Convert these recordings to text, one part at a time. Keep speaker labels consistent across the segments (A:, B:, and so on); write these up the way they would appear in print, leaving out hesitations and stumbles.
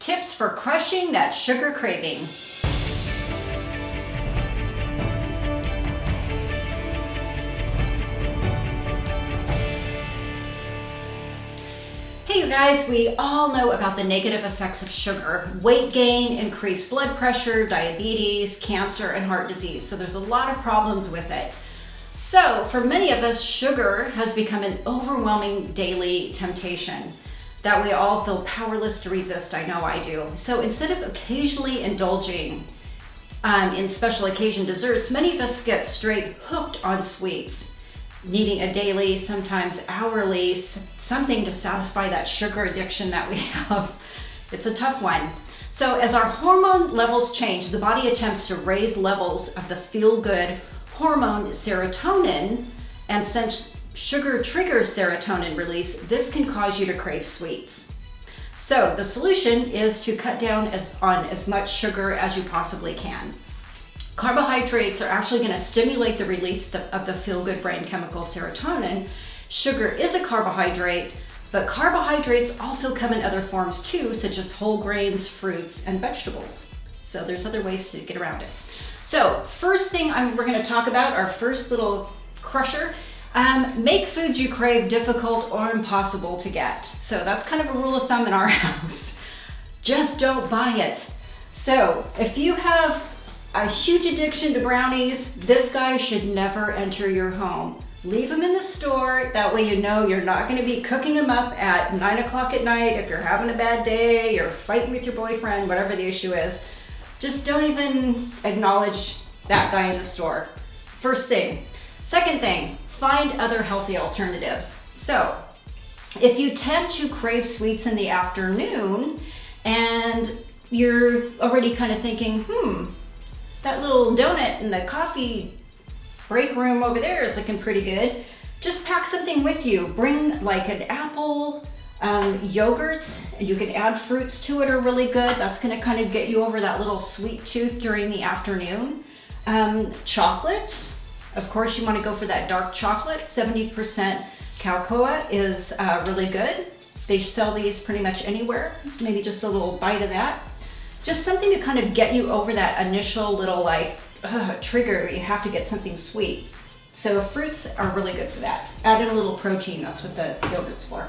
A: tips for crushing that sugar craving. Hey you guys, we all know about the negative effects of sugar. Weight gain, increased blood pressure, diabetes, cancer, and heart disease. So there's a lot of problems with it. So for many of us, sugar has become an overwhelming daily temptation that we all feel powerless to resist. I know I do. So instead of occasionally indulging in special occasion desserts, many of us get straight hooked on sweets, needing a daily, sometimes hourly, something to satisfy that sugar addiction that we have. It's a tough one. So as our hormone levels change, the body attempts to raise levels of the feel-good hormone serotonin, and since sugar triggers serotonin release, this can cause you to crave sweets. So the solution is to cut down on as much sugar as you possibly can. Carbohydrates are actually going to stimulate the release of the feel-good brain chemical serotonin. Sugar is a carbohydrate, but carbohydrates also come in other forms too, such as whole grains, fruits, and vegetables. So there's other ways to get around it. So first thing we're going to talk about, our first little crusher, make foods you crave difficult or impossible to get. So that's kind of a rule of thumb in our house. Just don't buy it. So if you have a huge addiction to brownies, this guy should never enter your home. Leave them in the store. That way you know you're not going to be cooking them up at 9 o'clock at night if you're having a bad day, you're fighting with your boyfriend, whatever the issue is. Just don't even acknowledge that guy in the store. First thing. Second thing, find other healthy alternatives. So if you tend to crave sweets in the afternoon and you're already kind of thinking, that little donut in the coffee break room over there is looking pretty good, just pack something with you. Bring like an apple, yogurt, and you can add fruits to it are really good. That's going to kind of get you over that little sweet tooth during the afternoon. Chocolate, of course you want to go for that dark chocolate. 70% cocoa is really good. They sell these pretty much anywhere. Maybe just a little bite of that. Just something to kind of get you over that initial little trigger. You have to get something sweet. So fruits are really good for that. Add in a little protein. That's what the yogurt's for.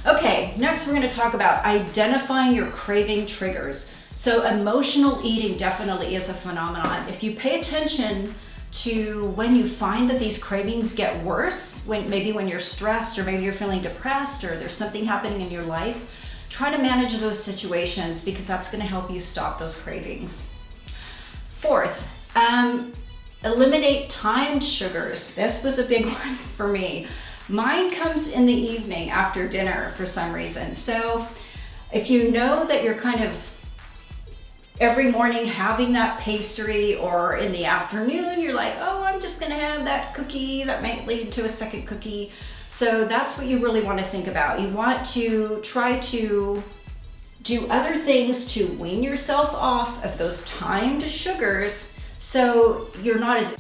A: Okay, next we're going to talk about identifying your craving triggers. So emotional eating definitely is a phenomenon. If you pay attention to when you find that these cravings get worse, maybe when you're stressed or maybe you're feeling depressed or there's something happening in your life, try to manage those situations because that's going to help you stop those cravings. Fourth, eliminate timed sugars. This was a big one for me. Mine comes in the evening after dinner for some reason. So if you know that you're kind of every morning having that pastry, or in the afternoon you're like, oh, I'm just going to have that cookie that might lead to a second cookie. So that's what you really want to think about. You want to try to do other things to wean yourself off of those timed sugars so you're not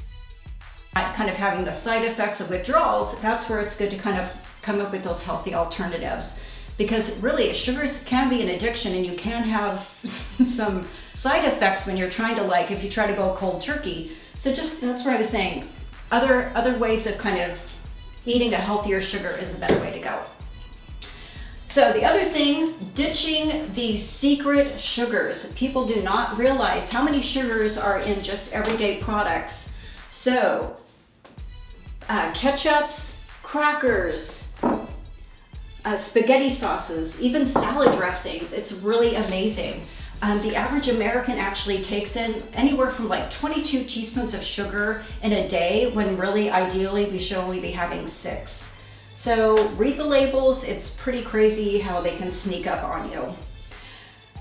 A: kind of having the side effects of withdrawals. That's where it's good to kind of come up with those healthy alternatives, because really sugars can be an addiction and you can have some side effects when you're trying to if you try to go cold turkey. So just that's where I was saying other ways of kind of eating a healthier sugar is a better way to go. So the other thing, ditching the secret sugars. People do not realize how many sugars are in just everyday products. So ketchups, crackers, spaghetti sauces, even salad dressings. It's really amazing. The average American actually takes in anywhere from 22 teaspoons of sugar in a day, when really ideally we should only be having 6. So read the labels. It's pretty crazy how they can sneak up on you.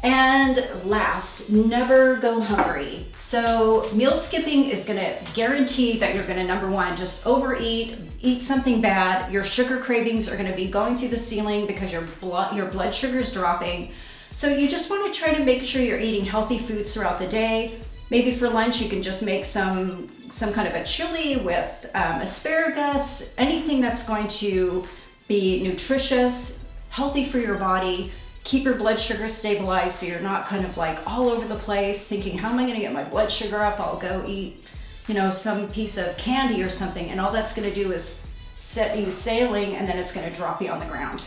A: And last, never go hungry. So meal skipping is going to guarantee that you're going to, number one, just overeat, eat something bad. Your sugar cravings are going to be going through the ceiling because your blood sugar is dropping. So you just want to try to make sure you're eating healthy foods throughout the day. Maybe for lunch you can just make some kind of a chili with asparagus, anything that's going to be nutritious, healthy for your body. keep your blood sugar stabilized so you're not kind of like all over the place thinking, how am I going to get my blood sugar up? I'll go eat, you know, some piece of candy or something, and all that's going to do is set you sailing, and then it's going to drop you on the ground.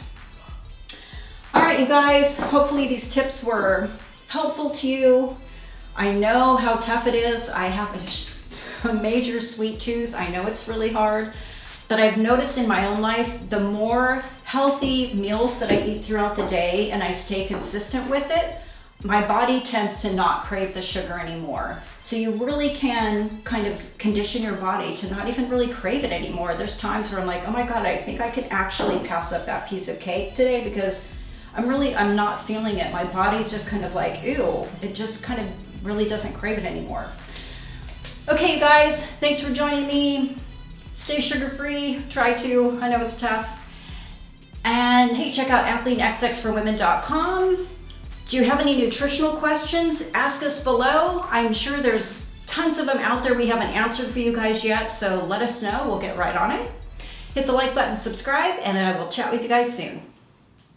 A: All right, you guys, hopefully these tips were helpful to you. I know how tough it is. I have a major sweet tooth. I know it's really hard, but I've noticed in my own life, the more healthy meals that I eat throughout the day and I stay consistent with it, my body tends to not crave the sugar anymore. So you really can kind of condition your body to not even really crave it anymore. There's times where I'm like, oh my God, I think I could actually pass up that piece of cake today because I'm not feeling it. My body's just kind of like, ew, it just kind of really doesn't crave it anymore. Okay, you guys, thanks for joining me. Stay sugar-free, try to, I know it's tough. And hey, check out Athlean-XX Do you have any nutritional questions? Ask us below. I'm sure there's tons of them out there we haven't answered for you guys yet, so let us know. We'll get right on it. Hit the like button, subscribe, and I will chat with you guys soon.